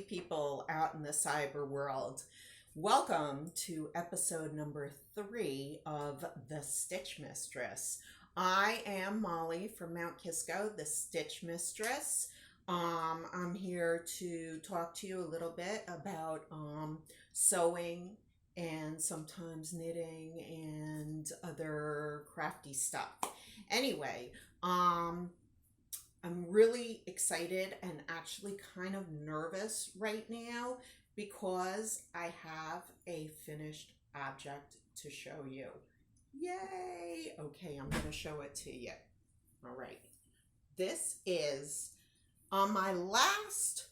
people out in the cyber world. Welcome to episode number 3 of The Stitch Mistress. I am Molly from Mount Kisco, the Stitch Mistress. I'm here to talk to you a little bit about sewing and sometimes knitting and other crafty stuff. Anyway, I'm really excited and actually kind of nervous right now because I have a finished object to show you. Yay! Okay, I'm going to show it to you. All right. This is on my last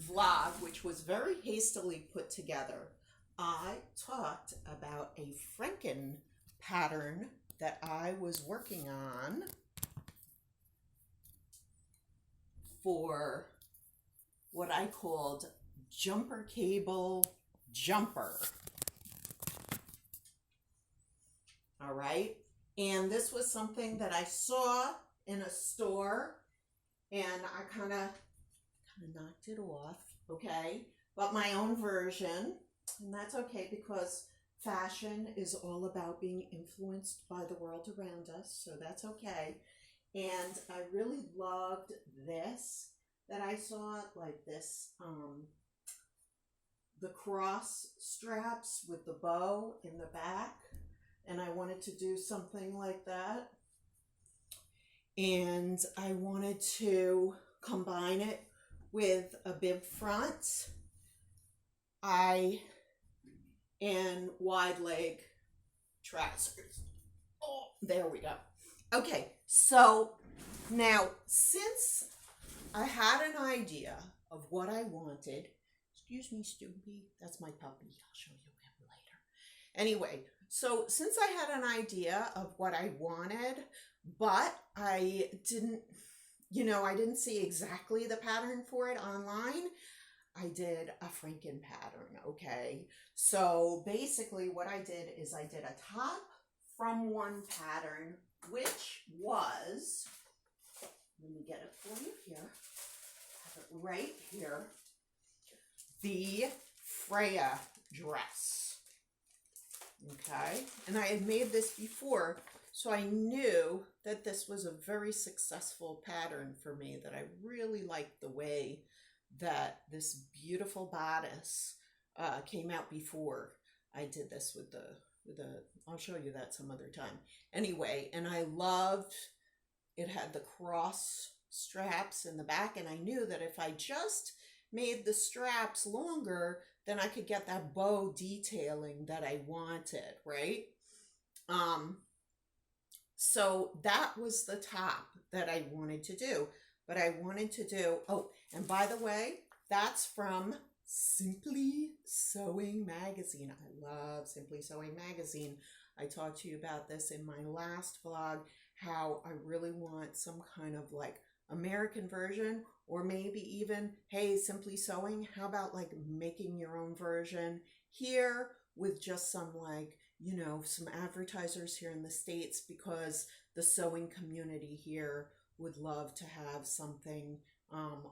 vlog, which was very hastily put together. I talked about a frankenpattern that I was working on for what I called jumper cable jumper. All right. And this was something that I saw in a store and I kind of knocked it off. Okay. But my own version, and that's okay because fashion is all about being influenced by the world around us. So that's okay. And I really loved this that I saw, like this, the cross straps with the bow in the back. And I wanted to do something like that. And I wanted to combine it with a bib front and wide leg trousers. Oh, there we go. Okay, so now since I had an idea of what I wanted, excuse me, Stoopy, that's my puppy. I'll show you him later. Anyway, so since I had an idea of what I wanted, but I didn't see exactly the pattern for it online, I did a frankenpattern, okay? So basically what I did is I did a top from one pattern, which was, let me get it for you here, have it right here, the Freja dress, okay? And I had made this before, so I knew that this was a very successful pattern for me, that I really liked the way that this beautiful bodice came out before I did this with the I'll show you that some other time. Anyway, and I loved, it had the cross straps in the back, and I knew that if I just made the straps longer, then I could get that bow detailing that I wanted, right? So that was the top that I wanted to do. But I wanted to do, oh, and by the way, that's from Simply Sewing Magazine. I love Simply Sewing Magazine. I talked to you about this in my last vlog, how I really want some kind of like American version, or maybe even, hey, Simply Sewing, how about like making your own version here with just some like, you know, some advertisers here in the States, because the sewing community here would love to have something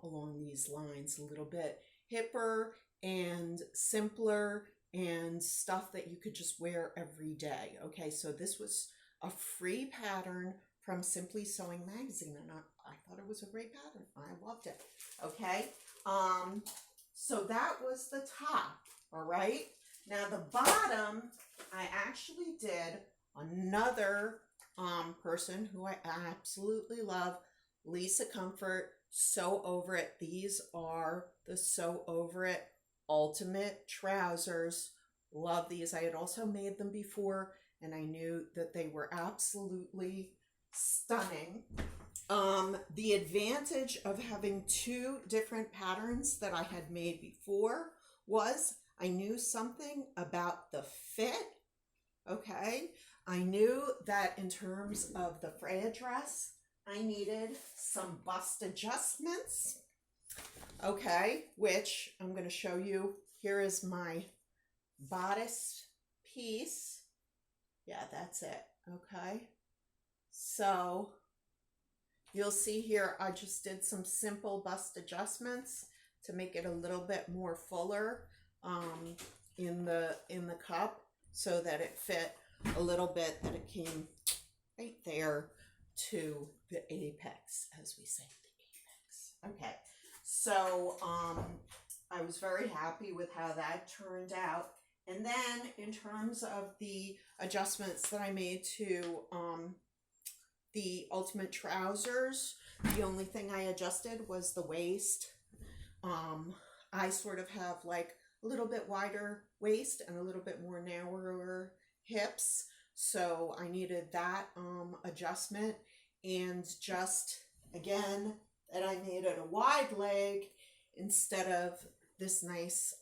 along these lines, a little bit hipper and simpler and stuff that you could just wear every day. Okay, so this was a free pattern from Simply Sewing Magazine, and I thought it was a great pattern. I loved it. Okay, so that was the top. All right, now the bottom, I actually did another person who I absolutely love, Lisa Comfort, Sew Over It. These are the Sew Over It Ultimate Trousers. Love these. I had also made them before, and I knew that they were absolutely stunning. The advantage of having 2 different patterns that I had made before was I knew something about the fit, okay? I knew that in terms of the Freja dress, I needed some bust adjustments, okay, which I'm going to show you. Here is my bodice piece. Yeah, that's it, okay? So you'll see here, I just did some simple bust adjustments to make it a little bit more fuller in the cup, so that it fit a little bit, that it came right there to the apex, as we say, the apex. Okay, so I was very happy with how that turned out. And then in terms of the adjustments that I made to the ultimate trousers, the only thing I adjusted was the waist. I sort of have like a little bit wider waist and a little bit more narrower hips, so I needed that adjustment. And just again, that I made it a wide leg instead of this nice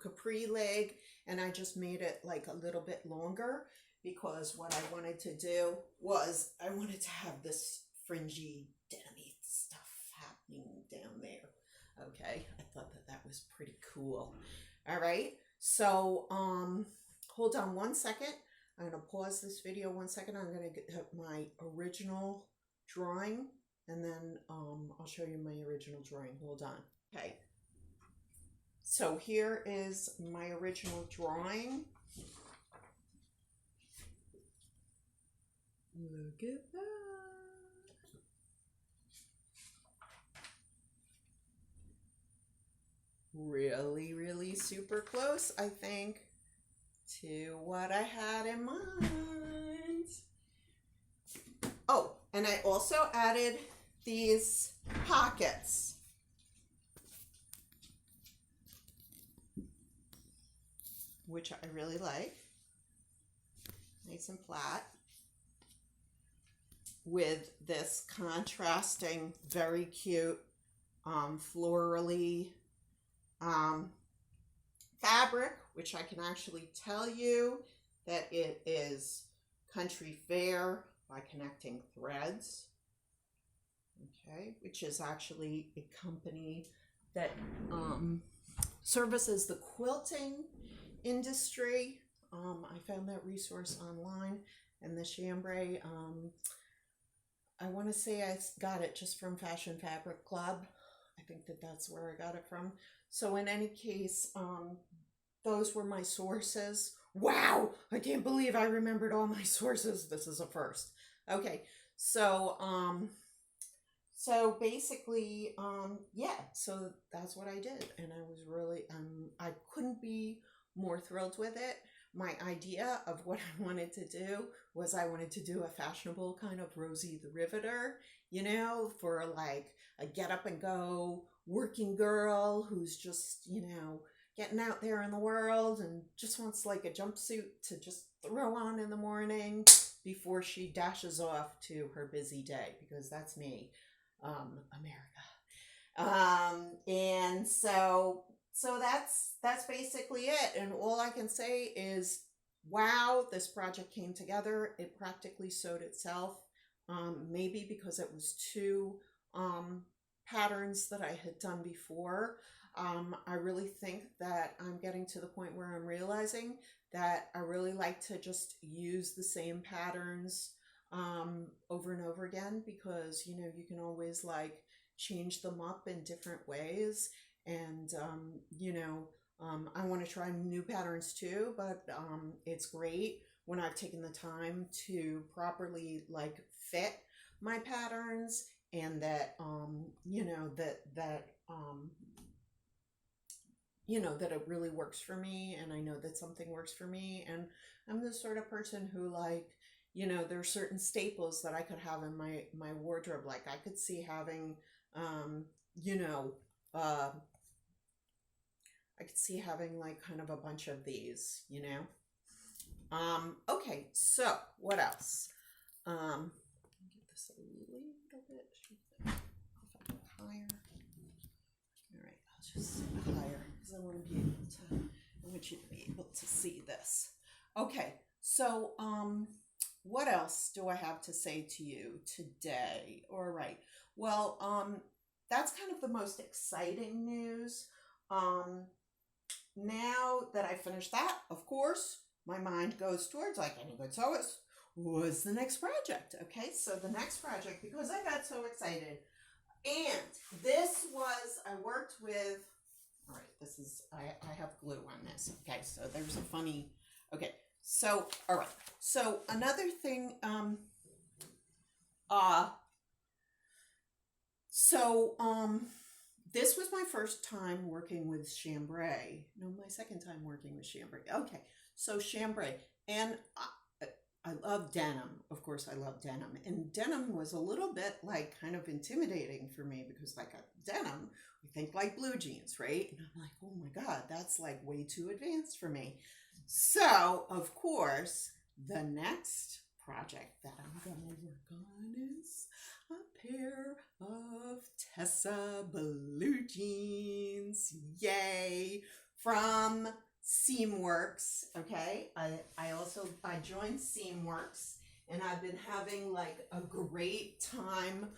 capri leg, and I just made it like a little bit longer, because what I wanted to do was I wanted to have this fringy denim stuff happening down there. Okay, I thought that that was pretty cool. All right, so hold on one second. I'm going to pause this video 1 second. I'm going to get my original drawing, and then I'll show you my original drawing. Hold on. Okay, so here is my original drawing. Look at that. Really, really super close, I think, to what I had in mind. Oh, and I also added these pockets. Which I really like. Nice and flat. With this contrasting, very cute, florally fabric, which I can actually tell you that it is Country Fair by Connecting Threads. Okay, which is actually a company that services the quilting industry. I found that resource online, and the chambray, I want to say I got it just from Fashion Fabric Club. I think that that's where I got it from. So in any case, those were my sources. Wow, I can't believe I remembered all my sources. This is a first. Okay, so so basically, yeah, so that's what I did, and I was really, I couldn't be more thrilled with it. My idea of what I wanted to do was I wanted to do a fashionable kind of Rosie the Riveter, you know, for like a get up and go working girl who's just, you know, getting out there in the world and just wants like a jumpsuit to just throw on in the morning before she dashes off to her busy day, because that's me, America. And so that's basically it. And all I can say is, wow, this project came together. It practically sewed itself. Maybe because it was two patterns that I had done before. I really think that I'm getting to the point where I'm realizing that I really like to just use the same patterns over and over again, because, you know, you can always like change them up in different ways. And, you know, I want to try new patterns too, but it's great when I've taken the time to properly like fit my patterns, and that, you know, you know, that it really works for me, and I know that something works for me. And I'm the sort of person who, like, you know, there are certain staples that I could have in my wardrobe. Like I could see having, you know, I could see having like kind of a bunch of these, you know. Okay, so what else? Get this a little bit higher. All right, I'll just sit higher because I want to be able to, I want you to be able to see this. Okay, so what else do I have to say to you today? All right, well, that's kind of the most exciting news. Now that I finished that, of course, my mind goes towards, like any good sewist, what's the next project? Okay, so the next project, because I got so excited, and this was, I worked with All right, this is, I have glue on this. Okay, so there's a funny, okay, so, all right. So another thing, this was my first time working with chambray. No, my second time working with chambray. Okay, so chambray. And I love denim. Of course, I love denim. And denim was a little bit like kind of intimidating for me because like denim, we think like blue jeans, right? And I'm like, oh my God, that's like way too advanced for me. So, of course, the next project that I'm going to work on is a pair of Tessa blue jeans. Yay! From Seamworks. Okay, I joined Seamworks, and I've been having like a great time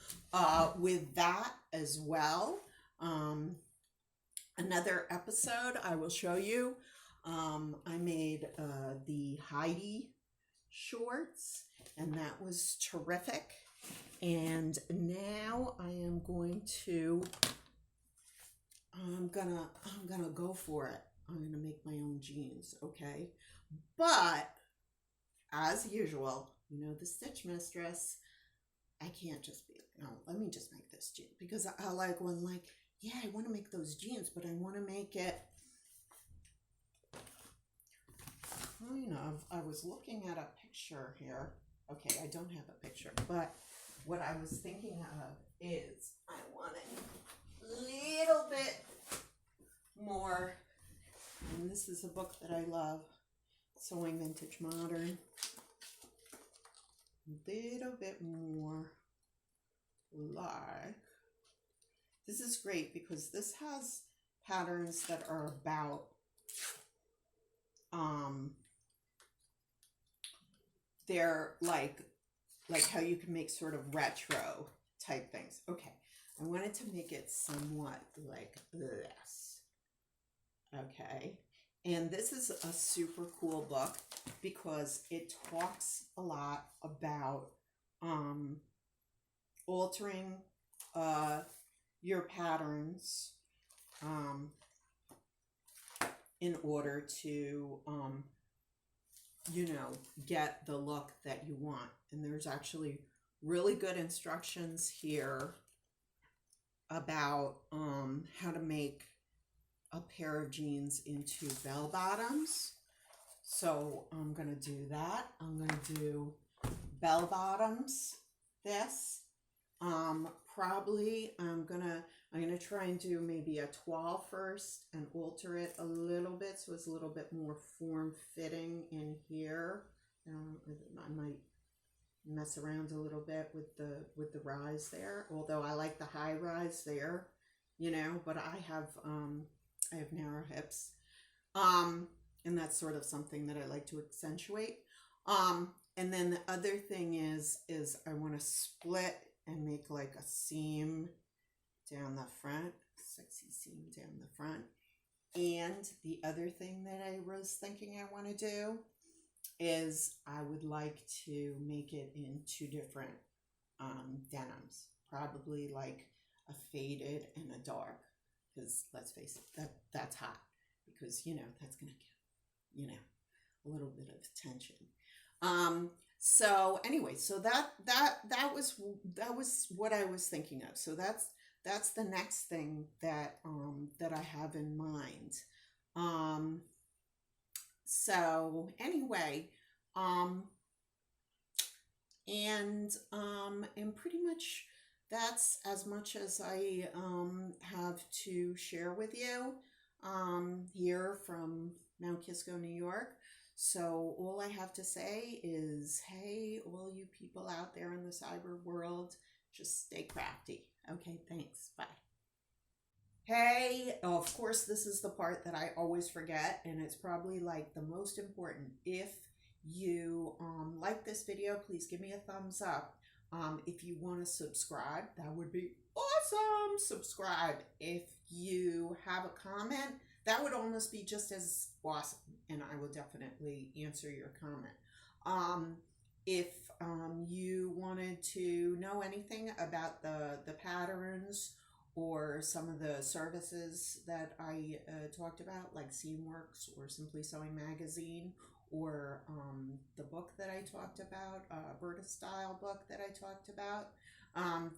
with that as well. Another episode I will show you. I made the Heidi shorts, and that was terrific. And now I am going to, I'm gonna go for it. I'm gonna make my own jeans, okay? But as usual, you know, the Stitch Mistress, I can't just be, no, let me just make this jean, because I like one, like, yeah, I want to make those jeans, but I want to make it kind of, I was looking at a picture here. Okay, I don't have a picture, but what I was thinking of is I want a little bit more, and this is a book that I love, Sewing Vintage Modern, a little bit more like, this is great because this has patterns that are about they're like how you can make sort of retro type things. Okay, I wanted to make it somewhat like this. Okay, and this is a super cool book because it talks a lot about altering your patterns in order to you know, get the look that you want. And there's actually really good instructions here about how to make a pair of jeans into bell bottoms. So I'm gonna do that. I'm gonna do bell bottoms, this. Probably I'm gonna try and do maybe a toile first and alter it a little bit so it's a little bit more form-fitting in here. I might mess around a little bit with the rise there, although I like the high rise there, you know, but I have narrow hips, and that's sort of something that I like to accentuate. And then the other thing is I want to split and make like a seam down the front, sexy seam down the front. And the other thing that I was thinking I want to do is I would like to make it in two different denims, probably like a faded and a dark, because let's face it, that's hot, because you know that's gonna get, you know, a little bit of tension. So anyway, so that was what I was thinking of. So that's the next thing that that I have in mind. So anyway, and pretty much that's as much as I have to share with you here from Mount Kisco, New York. So all I have to say is, hey, all you people out there in the cyber world, just stay crafty. Okay, thanks. Bye. Hey, of course, this is the part that I always forget, and it's probably like the most important. If you like this video, please give me a thumbs up. If you want to subscribe, that would be awesome. Subscribe. If you have a comment, that would almost be just as awesome, and I will definitely answer your comment. If you wanted to know anything about the patterns or some of the services that I talked about, like Seamworks or Simply Sewing Magazine, or the book that I talked about, Berta Style book that I talked about,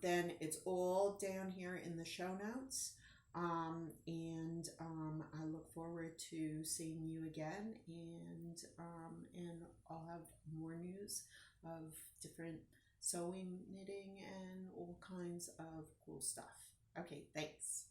then it's all down here in the show notes. I look forward to seeing you again, and I'll have more news of different sewing, knitting, and all kinds of cool stuff. Okay, thanks.